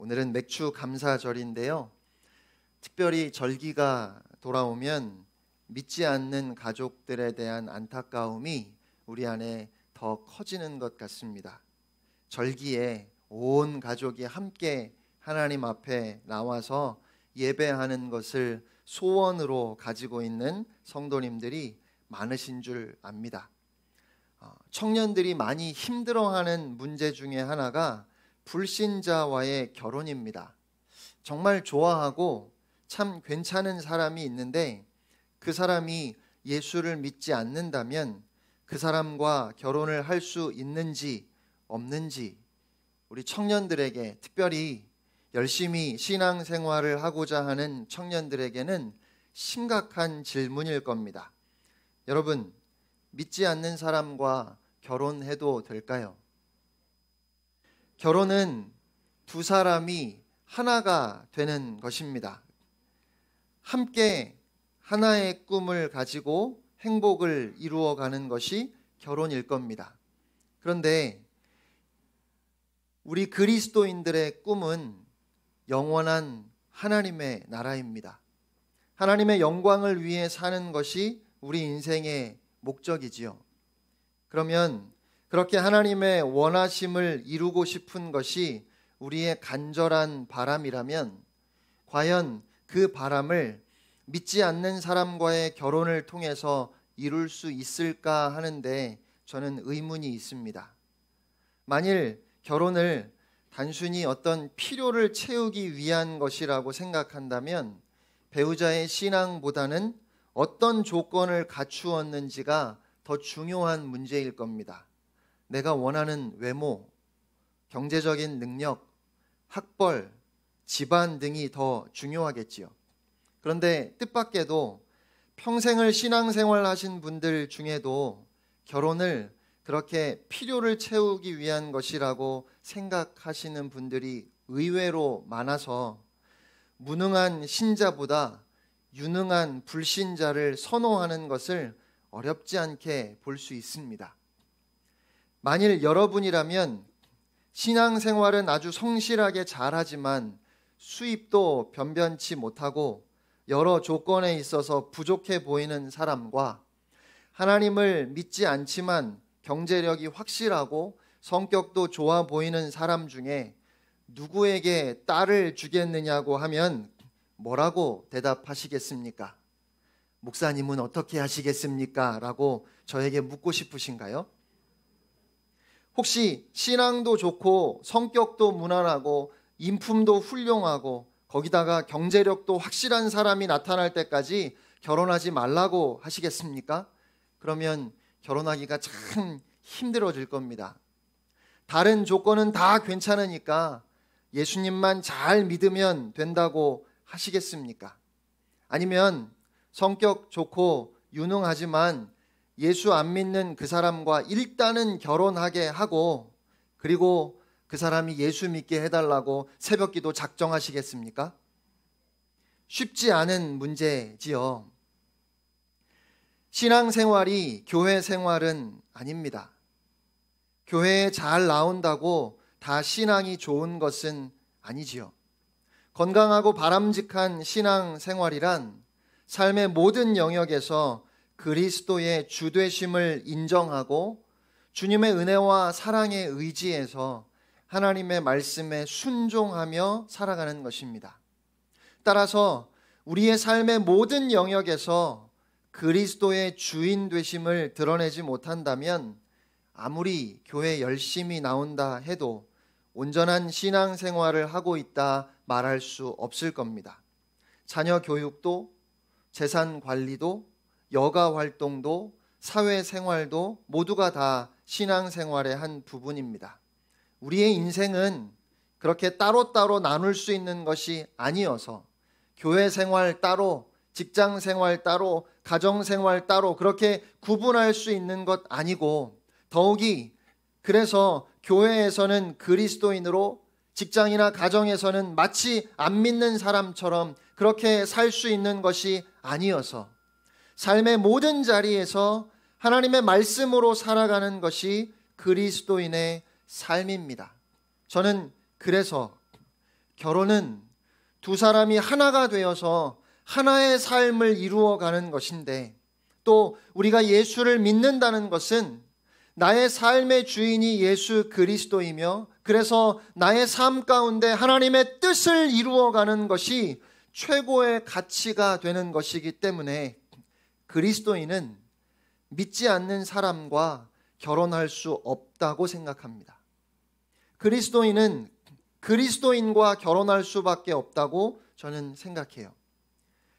오늘은 맥주 감사절인데요. 특별히 절기가 돌아오면 믿지 않는 가족들에 대한 안타까움이 우리 안에 더 커지는 것 같습니다. 절기에 온 가족이 함께 하나님 앞에 나와서 예배하는 것을 소원으로 가지고 있는 성도님들이 많으신 줄 압니다. 청년들이 많이 힘들어하는 문제 중에 하나가 불신자와의 결혼입니다. 정말 좋아하고 참 괜찮은 사람이 있는데 그 사람이 예수를 믿지 않는다면 그 사람과 결혼을 할 수 있는지 없는지 우리 청년들에게, 특별히 열심히 신앙생활을 하고자 하는 청년들에게는 심각한 질문일 겁니다. 여러분, 믿지 않는 사람과 결혼해도 될까요? 결혼은 두 사람이 하나가 되는 것입니다. 함께 하나의 꿈을 가지고 행복을 이루어가는 것이 결혼일 겁니다. 그런데 우리 그리스도인들의 꿈은 영원한 하나님의 나라입니다. 하나님의 영광을 위해 사는 것이 우리 인생의 목적이지요. 그러면 그렇게 하나님의 원하심을 이루고 싶은 것이 우리의 간절한 바람이라면 과연 그 바람을 믿지 않는 사람과의 결혼을 통해서 이룰 수 있을까 하는데 저는 의문이 있습니다. 만일 결혼을 단순히 어떤 필요를 채우기 위한 것이라고 생각한다면 배우자의 신앙보다는 어떤 조건을 갖추었는지가 더 중요한 문제일 겁니다. 내가 원하는 외모, 경제적인 능력, 학벌, 집안 등이 더 중요하겠지요. 그런데 뜻밖에도 평생을 신앙생활 하신 분들 중에도 결혼을 그렇게 필요를 채우기 위한 것이라고 생각하시는 분들이 의외로 많아서 무능한 신자보다 유능한 불신자를 선호하는 것을 어렵지 않게 볼 수 있습니다. 만일 여러분이라면 신앙생활은 아주 성실하게 잘하지만 수입도 변변치 못하고 여러 조건에 있어서 부족해 보이는 사람과 하나님을 믿지 않지만 경제력이 확실하고 성격도 좋아 보이는 사람 중에 누구에게 딸을 주겠느냐고 하면 뭐라고 대답하시겠습니까? 목사님은 어떻게 하시겠습니까? 라고 저에게 묻고 싶으신가요? 혹시 신앙도 좋고 성격도 무난하고 인품도 훌륭하고 거기다가 경제력도 확실한 사람이 나타날 때까지 결혼하지 말라고 하시겠습니까? 그러면 결혼하기가 참 힘들어질 겁니다. 다른 조건은 다 괜찮으니까 예수님만 잘 믿으면 된다고 하시겠습니까? 아니면 성격 좋고 유능하지만 예수 안 믿는 그 사람과 일단은 결혼하게 하고 그리고 그 사람이 예수 믿게 해달라고 새벽기도 작정하시겠습니까? 쉽지 않은 문제지요. 신앙생활이 교회 생활은 아닙니다. 교회에 잘 나온다고 다 신앙이 좋은 것은 아니지요. 건강하고 바람직한 신앙생활이란 삶의 모든 영역에서 그리스도의 주되심을 인정하고 주님의 은혜와 사랑에 의지해서 하나님의 말씀에 순종하며 살아가는 것입니다. 따라서 우리의 삶의 모든 영역에서 그리스도의 주인 되심을 드러내지 못한다면 아무리 교회 열심히 나온다 해도 온전한 신앙생활을 하고 있다 말할 수 없을 겁니다. 자녀 교육도, 재산 관리도, 여가 활동도, 사회생활도 모두가 다 신앙생활의 한 부분입니다. 우리의 인생은 그렇게 따로따로 나눌 수 있는 것이 아니어서 교회 생활 따로, 직장 생활 따로, 가정 생활 따로 그렇게 구분할 수 있는 것 아니고 더욱이 그래서 교회에서는 그리스도인으로 직장이나 가정에서는 마치 안 믿는 사람처럼 그렇게 살 수 있는 것이 아니어서 삶의 모든 자리에서 하나님의 말씀으로 살아가는 것이 그리스도인의 삶입니다. 저는 그래서 결혼은 두 사람이 하나가 되어서 하나의 삶을 이루어가는 것인데, 또 우리가 예수를 믿는다는 것은 나의 삶의 주인이 예수 그리스도이며, 그래서 나의 삶 가운데 하나님의 뜻을 이루어가는 것이 최고의 가치가 되는 것이기 때문에 그리스도인은 믿지 않는 사람과 결혼할 수 없다고 생각합니다. 그리스도인은 그리스도인과 결혼할 수밖에 없다고 저는 생각해요.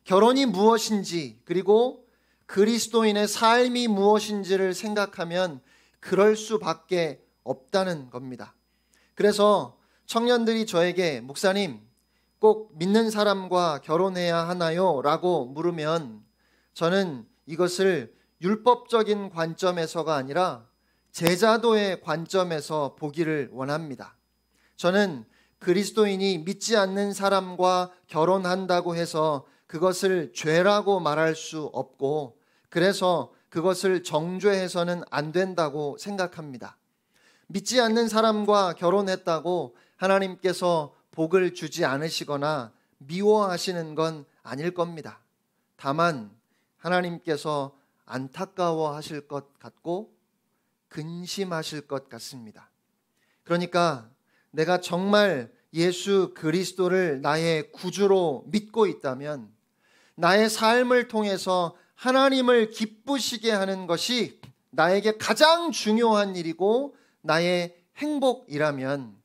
결혼이 무엇인지, 그리고 그리스도인의 삶이 무엇인지를 생각하면 그럴 수밖에 없다는 겁니다. 그래서 청년들이 저에게 목사님, 꼭 믿는 사람과 결혼해야 하나요? 라고 물으면 저는 이것을 율법적인 관점에서가 아니라 제자도의 관점에서 보기를 원합니다. 저는 그리스도인이 믿지 않는 사람과 결혼한다고 해서 그것을 죄라고 말할 수 없고, 그래서 그것을 정죄해서는 안 된다고 생각합니다. 믿지 않는 사람과 결혼했다고 하나님께서 복을 주지 않으시거나 미워하시는 건 아닐 겁니다. 다만 하나님께서 안타까워하실 것 같고 근심하실 것 같습니다. 그러니까 내가 정말 예수 그리스도를 나의 구주로 믿고 있다면 나의 삶을 통해서 하나님을 기쁘시게 하는 것이 나에게 가장 중요한 일이고 나의 행복이라면,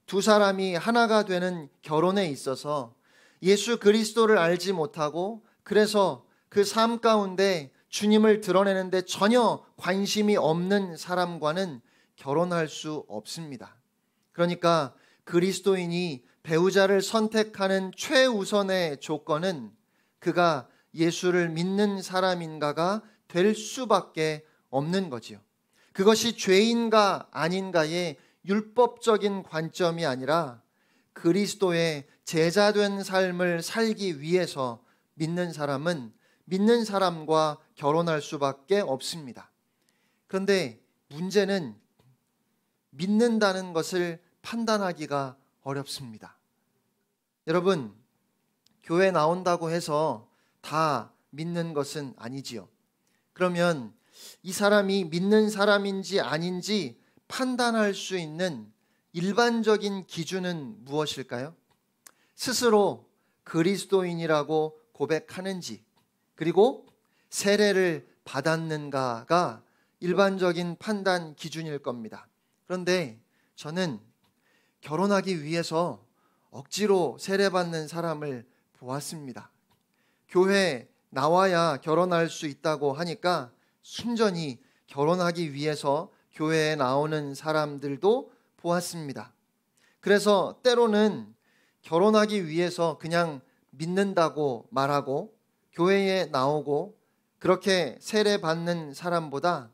두 사람이 하나가 되는 결혼에 있어서 예수 그리스도를 알지 못하고 그래서 그 삶 가운데 주님을 드러내는데 전혀 관심이 없는 사람과는 결혼할 수 없습니다. 그러니까 그리스도인이 배우자를 선택하는 최우선의 조건은 그가 예수를 믿는 사람인가가 될 수밖에 없는 거지요. 그것이 죄인가 아닌가의 율법적인 관점이 아니라 그리스도의 제자된 삶을 살기 위해서 믿는 사람은 믿는 사람과 결혼할 수밖에 없습니다. 그런데 문제는 믿는다는 것을 판단하기가 어렵습니다. 여러분, 교회 나온다고 해서 다 믿는 것은 아니지요. 그러면 이 사람이 믿는 사람인지 아닌지 판단할 수 있는 일반적인 기준은 무엇일까요? 스스로 그리스도인이라고 고백하는지, 그리고 세례를 받았는가가 일반적인 판단 기준일 겁니다. 그런데 저는 결혼하기 위해서 억지로 세례받는 사람을 보았습니다. 교회 나와야 결혼할 수 있다고 하니까 순전히 결혼하기 위해서 교회에 나오는 사람들도 보았습니다. 그래서 때로는 결혼하기 위해서 그냥 믿는다고 말하고 교회에 나오고 그렇게 세례받는 사람보다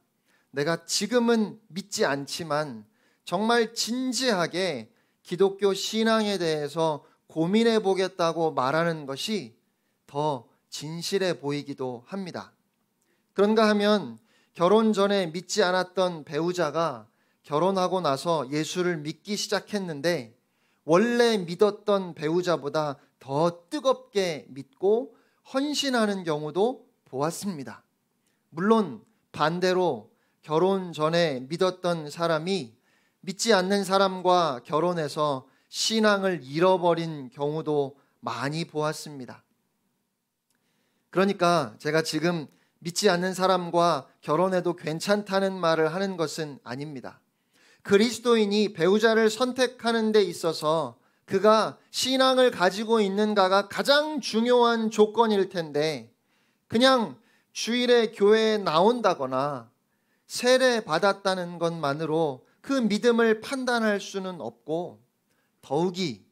내가 지금은 믿지 않지만 정말 진지하게 기독교 신앙에 대해서 고민해 보겠다고 말하는 것이 더 진실해 보이기도 합니다. 그런가 하면 결혼 전에 믿지 않았던 배우자가 결혼하고 나서 예수를 믿기 시작했는데 원래 믿었던 배우자보다 더 뜨겁게 믿고 헌신하는 경우도 보았습니다. 물론 반대로 결혼 전에 믿었던 사람이 믿지 않는 사람과 결혼해서 신앙을 잃어버린 경우도 많이 보았습니다. 그러니까 제가 지금 믿지 않는 사람과 결혼해도 괜찮다는 말을 하는 것은 아닙니다. 그리스도인이 배우자를 선택하는 데 있어서 그가 신앙을 가지고 있는가가 가장 중요한 조건일 텐데, 그냥 주일에 교회에 나온다거나 세례 받았다는 것만으로 그 믿음을 판단할 수는 없고, 더욱이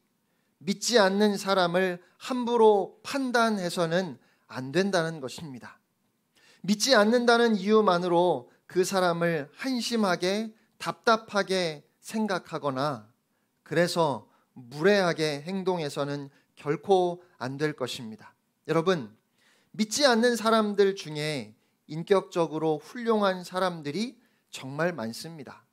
믿지 않는 사람을 함부로 판단해서는 안 된다는 것입니다. 믿지 않는다는 이유만으로 그 사람을 한심하게 답답하게 생각하거나 그래서 무례하게 행동해서는 결코 안 될 것입니다. 여러분, 믿지 않는 사람들 중에 인격적으로 훌륭한 사람들이 정말 많습니다.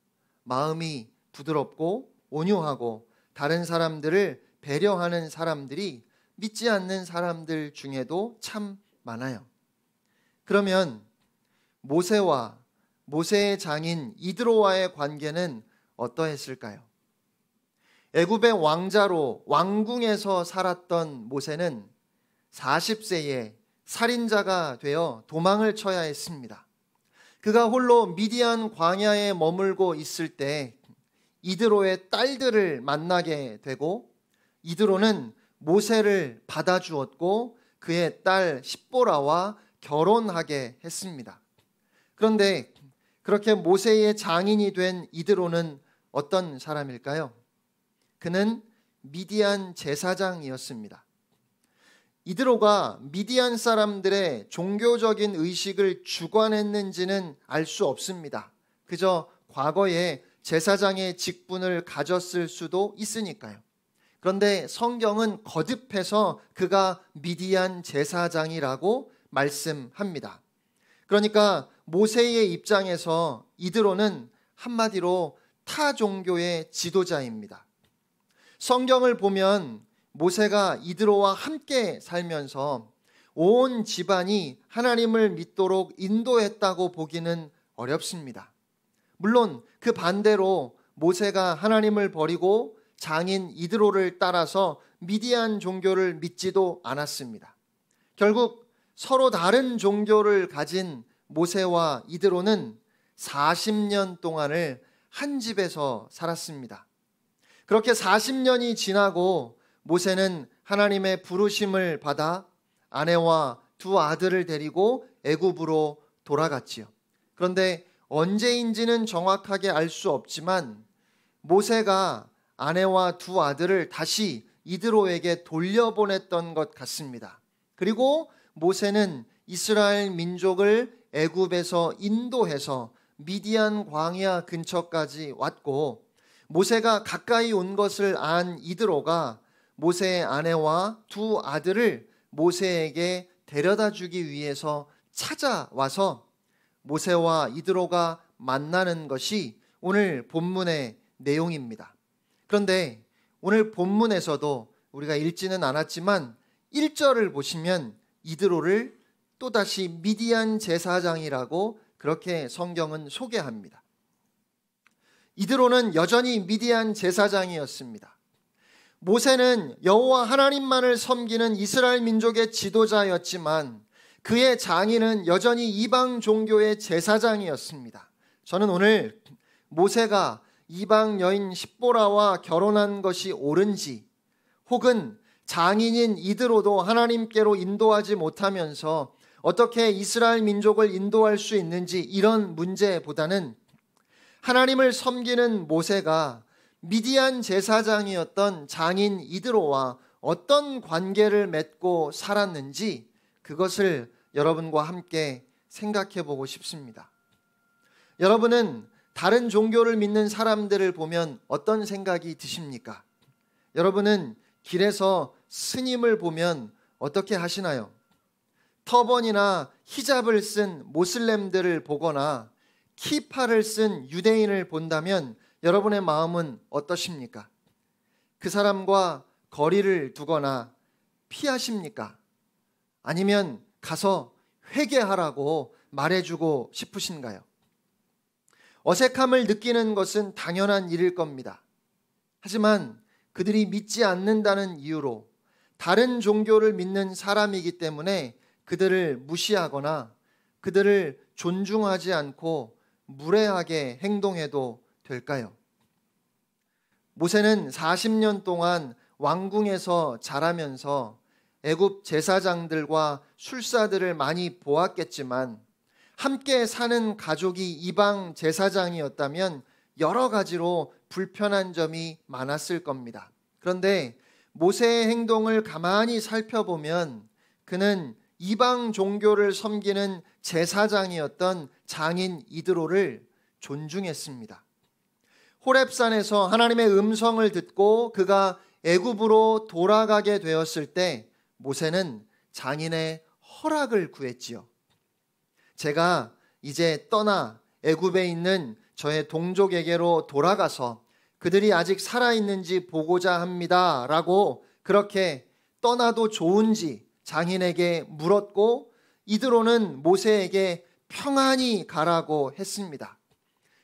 마음이 부드럽고 온유하고 다른 사람들을 배려하는 사람들이 믿지 않는 사람들 중에도 참 많아요. 그러면 모세와 모세의 장인 이드로와의 관계는 어떠했을까요? 애굽의 왕자로 왕궁에서 살았던 모세는 40세에 살인자가 되어 도망을 쳐야 했습니다. 그가 홀로 미디안 광야에 머물고 있을 때 이드로의 딸들을 만나게 되고 이드로는 모세를 받아주었고 그의 딸 십보라와 결혼하게 했습니다. 그런데 그렇게 모세의 장인이 된 이드로는 어떤 사람일까요? 그는 미디안 제사장이었습니다. 이드로가 미디안 사람들의 종교적인 의식을 주관했는지는 알 수 없습니다. 그저 과거에 제사장의 직분을 가졌을 수도 있으니까요. 그런데 성경은 거듭해서 그가 미디안 제사장이라고 말씀합니다. 그러니까 모세의 입장에서 이드로는 한마디로 타 종교의 지도자입니다. 성경을 보면 모세가 이드로와 함께 살면서 온 집안이 하나님을 믿도록 인도했다고 보기는 어렵습니다. 물론 그 반대로 모세가 하나님을 버리고 장인 이드로를 따라서 미디안 종교를 믿지도 않았습니다. 결국 서로 다른 종교를 가진 모세와 이드로는 40년 동안을 한 집에서 살았습니다. 그렇게 40년이 지나고 모세는 하나님의 부르심을 받아 아내와 두 아들을 데리고 애굽으로 돌아갔지요. 그런데 언제인지는 정확하게 알 수 없지만 모세가 아내와 두 아들을 다시 이드로에게 돌려보냈던 것 같습니다. 그리고 모세는 이스라엘 민족을 애굽에서 인도해서 미디안 광야 근처까지 왔고 모세가 가까이 온 것을 안 이드로가 모세의 아내와 두 아들을 모세에게 데려다 주기 위해서 찾아와서 모세와 이드로가 만나는 것이 오늘 본문의 내용입니다. 그런데 오늘 본문에서도 우리가 읽지는 않았지만 1절을 보시면 이드로를 또다시 미디안 제사장이라고 그렇게 성경은 소개합니다. 이드로는 여전히 미디안 제사장이었습니다. 모세는 여호와 하나님만을 섬기는 이스라엘 민족의 지도자였지만 그의 장인은 여전히 이방 종교의 제사장이었습니다. 저는 오늘 모세가 이방 여인 십보라와 결혼한 것이 옳은지 혹은 장인인 이드로도 하나님께로 인도하지 못하면서 어떻게 이스라엘 민족을 인도할 수 있는지 이런 문제보다는 하나님을 섬기는 모세가 미디안 제사장이었던 장인 이드로와 어떤 관계를 맺고 살았는지 그것을 여러분과 함께 생각해 보고 싶습니다. 여러분은 다른 종교를 믿는 사람들을 보면 어떤 생각이 드십니까? 여러분은 길에서 스님을 보면 어떻게 하시나요? 터번이나 히잡을 쓴 모슬렘들을 보거나 키파를 쓴 유대인을 본다면 여러분의 마음은 어떠십니까? 그 사람과 거리를 두거나 피하십니까? 아니면 가서 회개하라고 말해주고 싶으신가요? 어색함을 느끼는 것은 당연한 일일 겁니다. 하지만 그들이 믿지 않는다는 이유로 다른 종교를 믿는 사람이기 때문에 그들을 무시하거나 그들을 존중하지 않고 무례하게 행동해도 될까요? 모세는 40년 동안 왕궁에서 자라면서 애굽 제사장들과 술사들을 많이 보았겠지만 함께 사는 가족이 이방 제사장이었다면 여러 가지로 불편한 점이 많았을 겁니다. 그런데 모세의 행동을 가만히 살펴보면 그는 이방 종교를 섬기는 제사장이었던 장인 이드로를 존중했습니다. 호렙산에서 하나님의 음성을 듣고 그가 애굽으로 돌아가게 되었을 때 모세는 장인의 허락을 구했지요. 제가 이제 떠나 애굽에 있는 저의 동족에게로 돌아가서 그들이 아직 살아있는지 보고자 합니다 라고 그렇게 떠나도 좋은지 장인에게 물었고, 이드로는 모세에게 평안히 가라고 했습니다.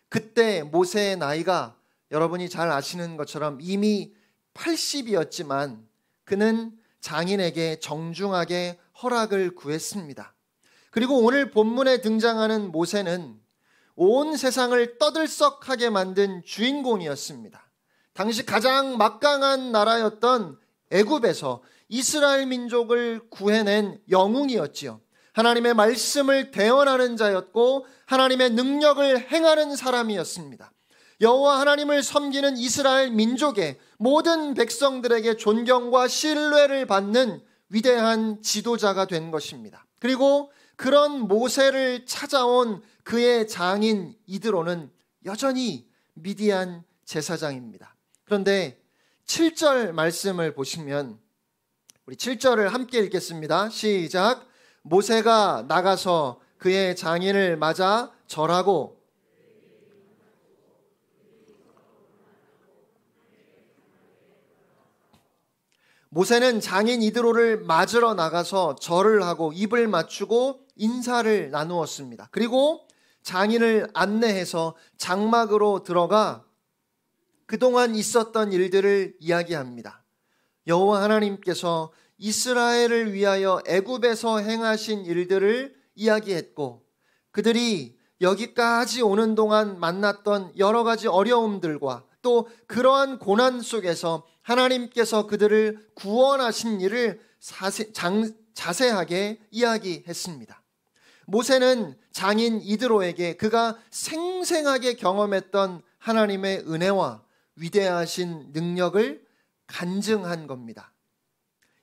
그때 모세의 나이가 여러분이 잘 아시는 것처럼 이미 80이었지만 그는 장인에게 정중하게 허락을 구했습니다. 그리고 오늘 본문에 등장하는 모세는 온 세상을 떠들썩하게 만든 주인공이었습니다. 당시 가장 막강한 나라였던 애굽에서 이스라엘 민족을 구해낸 영웅이었지요. 하나님의 말씀을 대언하는 자였고 하나님의 능력을 행하는 사람이었습니다. 여호와 하나님을 섬기는 이스라엘 민족의 모든 백성들에게 존경과 신뢰를 받는 위대한 지도자가 된 것입니다. 그리고 그런 모세를 찾아온 그의 장인 이드로는 여전히 미디안 제사장입니다. 그런데 7절 말씀을 보시면 우리 7절을 함께 읽겠습니다. 시작. 모세가 나가서 그의 장인을 맞아 절하고 모세는 장인 이드로를 맞으러 나가서 절을 하고 입을 맞추고 인사를 나누었습니다. 그리고 장인을 안내해서 장막으로 들어가 그동안 있었던 일들을 이야기합니다. 여호와 하나님께서 이스라엘을 위하여 애굽에서 행하신 일들을 이야기했고, 그들이 여기까지 오는 동안 만났던 여러 가지 어려움들과 또 그러한 고난 속에서 하나님께서 그들을 구원하신 일을 자세하게 이야기했습니다. 모세는 장인 이드로에게 그가 생생하게 경험했던 하나님의 은혜와 위대하신 능력을 간증한 겁니다.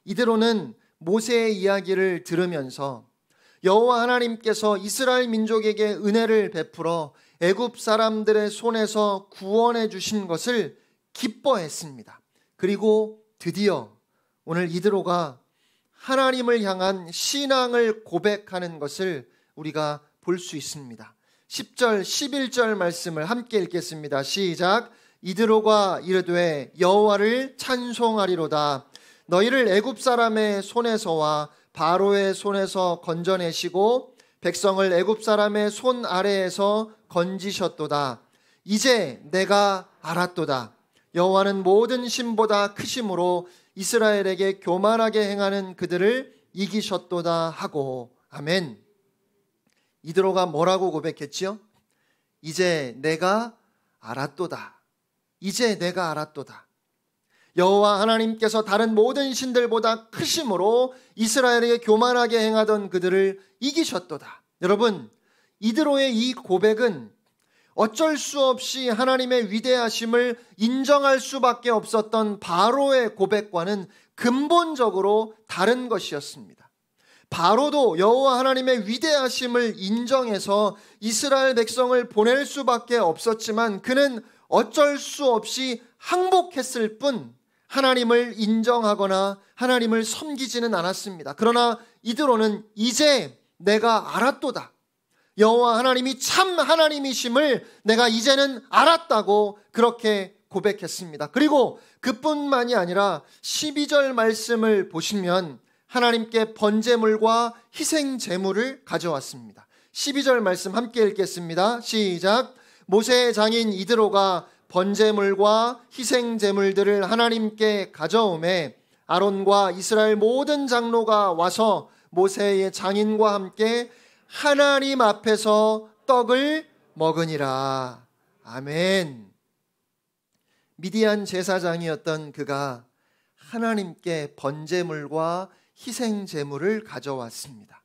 이드로는 모세의 이야기를 들으면서 여호와 하나님께서 이스라엘 민족에게 은혜를 베풀어 애굽 사람들의 손에서 구원해 주신 것을 기뻐했습니다. 그리고 드디어 오늘 이드로가 하나님을 향한 신앙을 고백하는 것을 우리가 볼 수 있습니다. 10절, 11절 말씀을 함께 읽겠습니다. 시작. 이드로가 이르되 여호와를 찬송하리로다. 너희를 애굽 사람의 손에서와 바로의 손에서 건져내시고 백성을 애굽 사람의 손 아래에서 건지셨도다. 이제 내가 알았도다. 여호와는 모든 신보다 크심으로 이스라엘에게 교만하게 행하는 그들을 이기셨도다 하고. 아멘. 이드로가 뭐라고 고백했지요? 이제 내가 알았도다. 이제 내가 알았도다. 여호와 하나님께서 다른 모든 신들보다 크심으로 이스라엘에게 교만하게 행하던 그들을 이기셨도다. 여러분, 이드로의 이 고백은 어쩔 수 없이 하나님의 위대하심을 인정할 수밖에 없었던 바로의 고백과는 근본적으로 다른 것이었습니다. 바로도 여호와 하나님의 위대하심을 인정해서 이스라엘 백성을 보낼 수밖에 없었지만 그는 어쩔 수 없이 항복했을 뿐 하나님을 인정하거나 하나님을 섬기지는 않았습니다. 그러나 이드로는 이제 내가 알았도다. 여호와 하나님이 참 하나님이심을 내가 이제는 알았다고 그렇게 고백했습니다. 그리고 그뿐만이 아니라 12절 말씀을 보시면 하나님께 번제물과 희생 제물을 가져왔습니다. 12절 말씀 함께 읽겠습니다. 시작. 모세의 장인 이드로가 번제물과 희생 제물들을 하나님께 가져오매 아론과 이스라엘 모든 장로가 와서 모세의 장인과 함께 하나님 앞에서 떡을 먹으니라. 아멘. 미디안 제사장이었던 그가 하나님께 번제물과 희생 제물을 가져왔습니다.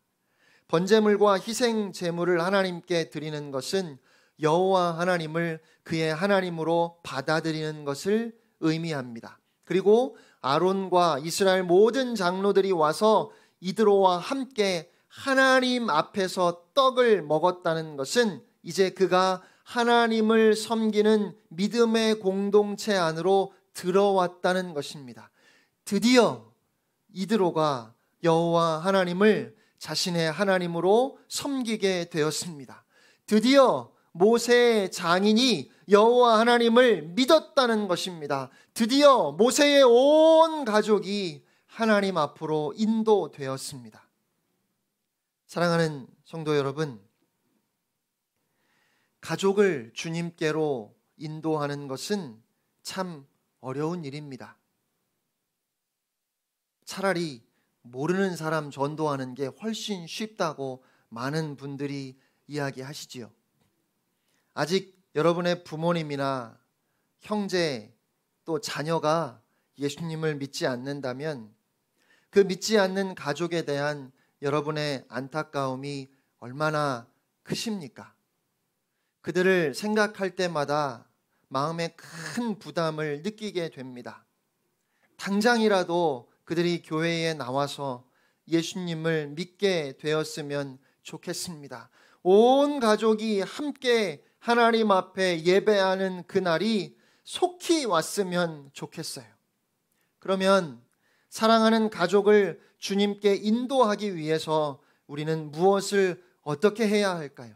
번제물과 희생 제물을 하나님께 드리는 것은 여호와 하나님을 그의 하나님으로 받아들이는 것을 의미합니다. 그리고 아론과 이스라엘 모든 장로들이 와서 이드로와 함께 하나님 앞에서 떡을 먹었다는 것은 이제 그가 하나님을 섬기는 믿음의 공동체 안으로 들어왔다는 것입니다. 드디어 이드로가 여호와 하나님을 자신의 하나님으로 섬기게 되었습니다. 드디어 모세의 장인이 여호와 하나님을 믿었다는 것입니다. 드디어 모세의 온 가족이 하나님 앞으로 인도되었습니다. 사랑하는 성도 여러분, 가족을 주님께로 인도하는 것은 참 어려운 일입니다. 차라리 모르는 사람 전도하는 게 훨씬 쉽다고 많은 분들이 이야기하시지요. 아직 여러분의 부모님이나 형제 또 자녀가 예수님을 믿지 않는다면 그 믿지 않는 가족에 대한 여러분의 안타까움이 얼마나 크십니까? 그들을 생각할 때마다 마음에 큰 부담을 느끼게 됩니다. 당장이라도 그들이 교회에 나와서 예수님을 믿게 되었으면 좋겠습니다. 온 가족이 함께 하나님 앞에 예배하는 그날이 속히 왔으면 좋겠어요. 그러면 사랑하는 가족을 주님께 인도하기 위해서 우리는 무엇을 어떻게 해야 할까요?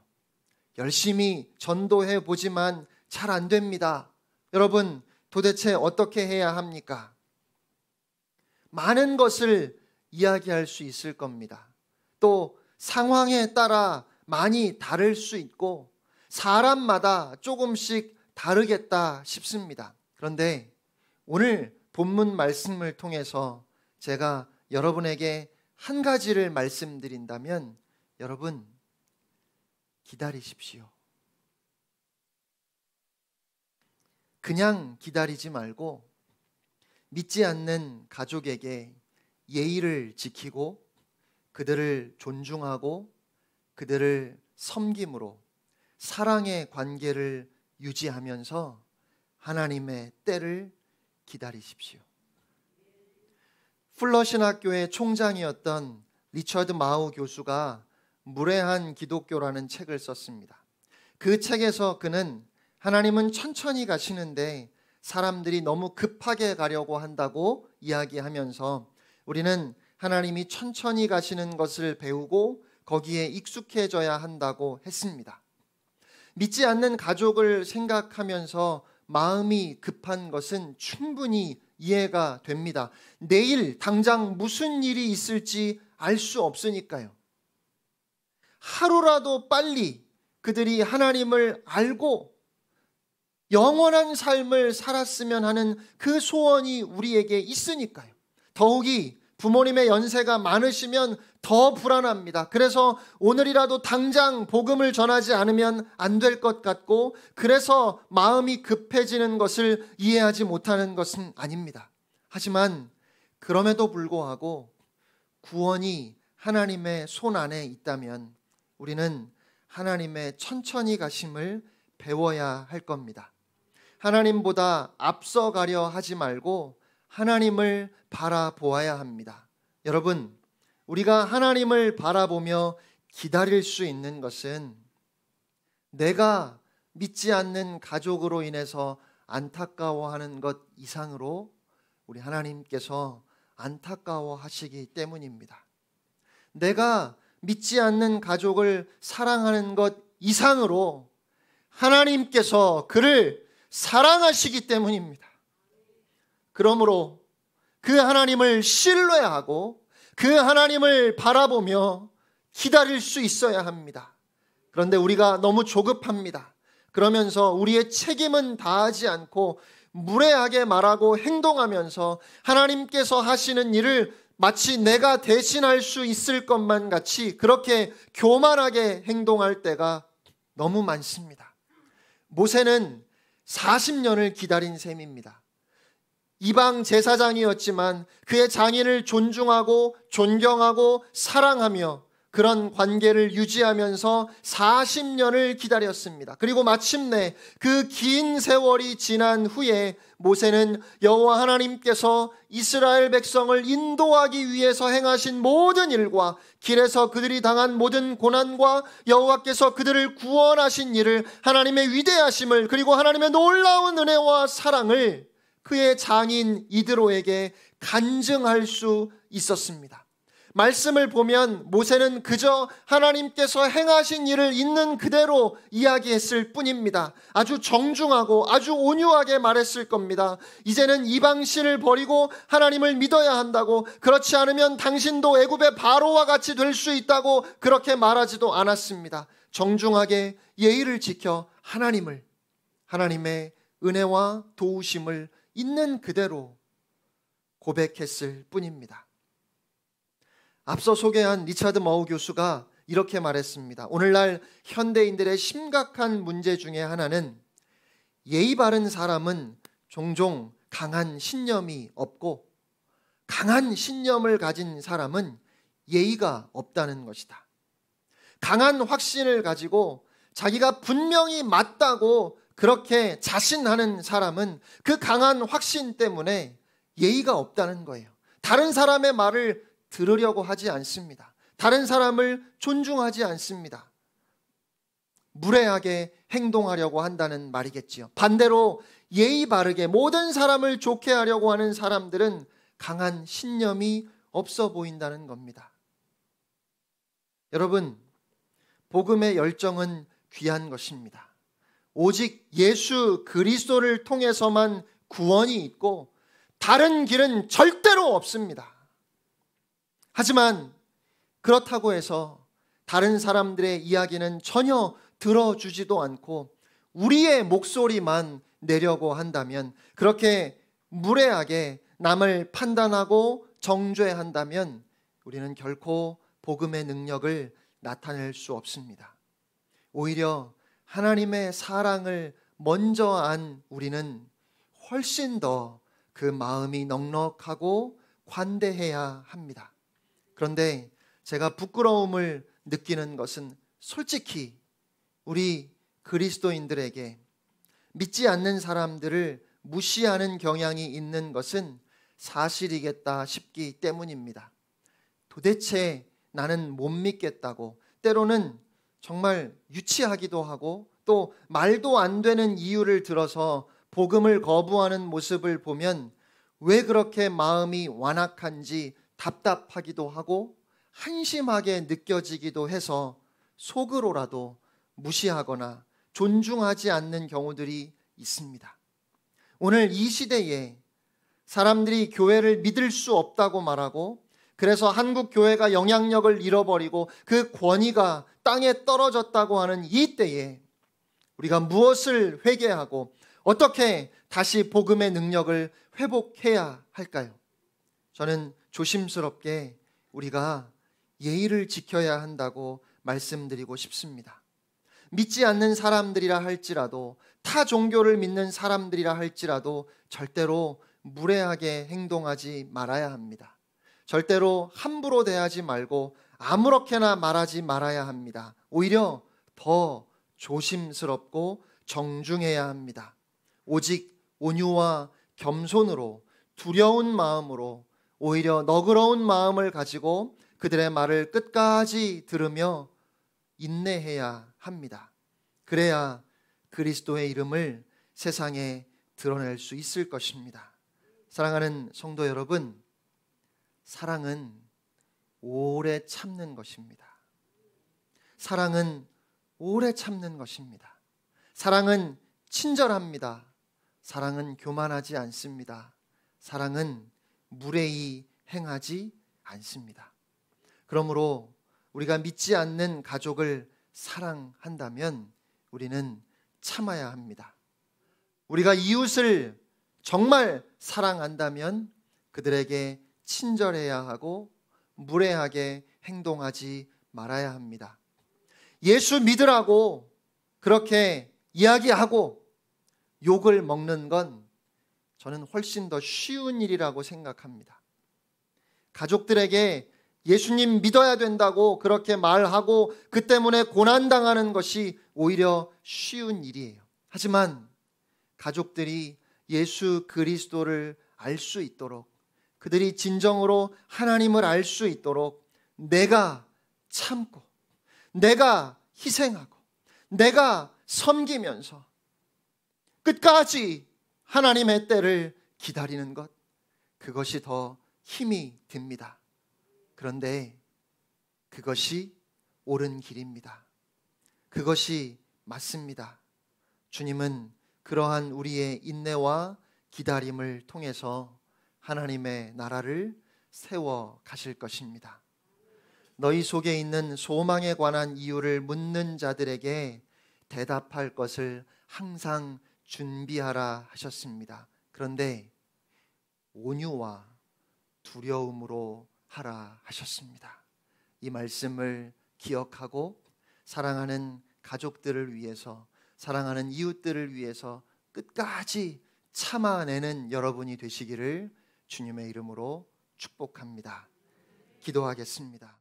열심히 전도해 보지만 잘 안 됩니다. 여러분, 도대체 어떻게 해야 합니까? 많은 것을 이야기할 수 있을 겁니다. 또 상황에 따라 많이 다를 수 있고 사람마다 조금씩 다르겠다 싶습니다. 그런데 오늘 본문 말씀을 통해서 제가 여러분에게 한 가지를 말씀드린다면 여러분, 기다리십시오. 그냥 기다리지 말고 믿지 않는 가족에게 예의를 지키고 그들을 존중하고 그들을 섬김으로 사랑의 관계를 유지하면서 하나님의 때를 기다리십시오. 풀러신학교의 총장이었던 리처드 마우 교수가 무례한 기독교라는 책을 썼습니다. 그 책에서 그는 하나님은 천천히 가시는데 사람들이 너무 급하게 가려고 한다고 이야기하면서 우리는 하나님이 천천히 가시는 것을 배우고 거기에 익숙해져야 한다고 했습니다. 믿지 않는 가족을 생각하면서 마음이 급한 것은 충분히 이해가 됩니다. 내일 당장 무슨 일이 있을지 알 수 없으니까요. 하루라도 빨리 그들이 하나님을 알고 영원한 삶을 살았으면 하는 그 소원이 우리에게 있으니까요. 더욱이 부모님의 연세가 많으시면 더 불안합니다. 그래서 오늘이라도 당장 복음을 전하지 않으면 안 될 것 같고 그래서 마음이 급해지는 것을 이해하지 못하는 것은 아닙니다. 하지만 그럼에도 불구하고 구원이 하나님의 손 안에 있다면 우리는 하나님의 천천히 가심을 배워야 할 겁니다. 하나님보다 앞서가려 하지 말고 하나님을 바라보아야 합니다. 여러분, 우리가 하나님을 바라보며 기다릴 수 있는 것은 내가 믿지 않는 가족으로 인해서 안타까워하는 것 이상으로 우리 하나님께서 안타까워하시기 때문입니다. 내가 믿지 않는 가족을 사랑하는 것 이상으로 하나님께서 그를 사랑하시기 때문입니다. 그러므로 그 하나님을 신뢰하고 그 하나님을 바라보며 기다릴 수 있어야 합니다. 그런데 우리가 너무 조급합니다. 그러면서 우리의 책임은 다하지 않고 무례하게 말하고 행동하면서 하나님께서 하시는 일을 마치 내가 대신할 수 있을 것만 같이 그렇게 교만하게 행동할 때가 너무 많습니다. 모세는 40년을 기다린 셈입니다. 이방 제사장이었지만 그의 장인을 존중하고 존경하고 사랑하며 그런 관계를 유지하면서 40년을 기다렸습니다. 그리고 마침내 그 긴 세월이 지난 후에 모세는 여호와 하나님께서 이스라엘 백성을 인도하기 위해서 행하신 모든 일과 길에서 그들이 당한 모든 고난과 여호와께서 그들을 구원하신 일을 하나님의 위대하심을 그리고 하나님의 놀라운 은혜와 사랑을 그의 장인 이드로에게 간증할 수 있었습니다. 말씀을 보면 모세는 그저 하나님께서 행하신 일을 있는 그대로 이야기했을 뿐입니다. 아주 정중하고 아주 온유하게 말했을 겁니다. 이제는 이방신을 버리고 하나님을 믿어야 한다고, 그렇지 않으면 당신도 애굽의 바로와 같이 될 수 있다고 그렇게 말하지도 않았습니다. 정중하게 예의를 지켜 하나님의 은혜와 도우심을 있는 그대로 고백했을 뿐입니다. 앞서 소개한 리차드 머우 교수가 이렇게 말했습니다. 오늘날 현대인들의 심각한 문제 중에 하나는 예의 바른 사람은 종종 강한 신념이 없고 강한 신념을 가진 사람은 예의가 없다는 것이다. 강한 확신을 가지고 자기가 분명히 맞다고 그렇게 자신하는 사람은 그 강한 확신 때문에 예의가 없다는 거예요. 다른 사람의 말을 들으려고 하지 않습니다. 다른 사람을 존중하지 않습니다. 무례하게 행동하려고 한다는 말이겠지요. 반대로 예의 바르게 모든 사람을 좋게 하려고 하는 사람들은 강한 신념이 없어 보인다는 겁니다. 여러분, 복음의 열정은 귀한 것입니다. 오직 예수 그리스도를 통해서만 구원이 있고 다른 길은 절대로 없습니다. 하지만 그렇다고 해서 다른 사람들의 이야기는 전혀 들어주지도 않고 우리의 목소리만 내려고 한다면, 그렇게 무례하게 남을 판단하고 정죄한다면 우리는 결코 복음의 능력을 나타낼 수 없습니다. 오히려 하나님의 사랑을 먼저 안 우리는 훨씬 더 그 마음이 넉넉하고 관대해야 합니다. 그런데 제가 부끄러움을 느끼는 것은 솔직히 우리 그리스도인들에게 믿지 않는 사람들을 무시하는 경향이 있는 것은 사실이겠다 싶기 때문입니다. 도대체 나는 못 믿겠다고, 때로는 정말 유치하기도 하고 또 말도 안 되는 이유를 들어서 복음을 거부하는 모습을 보면 왜 그렇게 마음이 완악한지 답답하기도 하고 한심하게 느껴지기도 해서 속으로라도 무시하거나 존중하지 않는 경우들이 있습니다. 오늘 이 시대에 사람들이 교회를 믿을 수 없다고 말하고, 그래서 한국 교회가 영향력을 잃어버리고 그 권위가 땅에 떨어졌다고 하는 이 때에 우리가 무엇을 회개하고 어떻게 다시 복음의 능력을 회복해야 할까요? 저는 조심스럽게 우리가 예의를 지켜야 한다고 말씀드리고 싶습니다. 믿지 않는 사람들이라 할지라도, 타 종교를 믿는 사람들이라 할지라도 절대로 무례하게 행동하지 말아야 합니다. 절대로 함부로 대하지 말고 아무렇게나 말하지 말아야 합니다. 오히려 더 조심스럽고 정중해야 합니다. 오직 온유와 겸손으로, 두려운 마음으로, 오히려 너그러운 마음을 가지고 그들의 말을 끝까지 들으며 인내해야 합니다. 그래야 그리스도의 이름을 세상에 드러낼 수 있을 것입니다. 사랑하는 성도 여러분, 사랑은 오래 참는 것입니다. 사랑은 오래 참는 것입니다. 사랑은 친절합니다. 사랑은 교만하지 않습니다. 사랑은 무례히 행하지 않습니다. 그러므로 우리가 믿지 않는 가족을 사랑한다면 우리는 참아야 합니다. 우리가 이웃을 정말 사랑한다면 그들에게 친절해야 하고 무례하게 행동하지 말아야 합니다. 예수 믿으라고 그렇게 이야기하고 욕을 먹는 건 저는 훨씬 더 쉬운 일이라고 생각합니다. 가족들에게 예수님 믿어야 된다고 그렇게 말하고 그 때문에 고난당하는 것이 오히려 쉬운 일이에요. 하지만 가족들이 예수 그리스도를 알 수 있도록, 그들이 진정으로 하나님을 알 수 있도록 내가 참고, 내가 희생하고, 내가 섬기면서 끝까지 하나님의 때를 기다리는 것, 그것이 더 힘이 듭니다. 그런데 그것이 옳은 길입니다. 그것이 맞습니다. 주님은 그러한 우리의 인내와 기다림을 통해서 하나님의 나라를 세워 가실 것입니다. 너희 속에 있는 소망에 관한 이유를 묻는 자들에게 대답할 것을 항상 준비하라 하셨습니다. 그런데 온유와 두려움으로 하라 하셨습니다. 이 말씀을 기억하고 사랑하는 가족들을 위해서, 사랑하는 이웃들을 위해서 끝까지 참아내는 여러분이 되시기를 주님의 이름으로 축복합니다. 기도하겠습니다.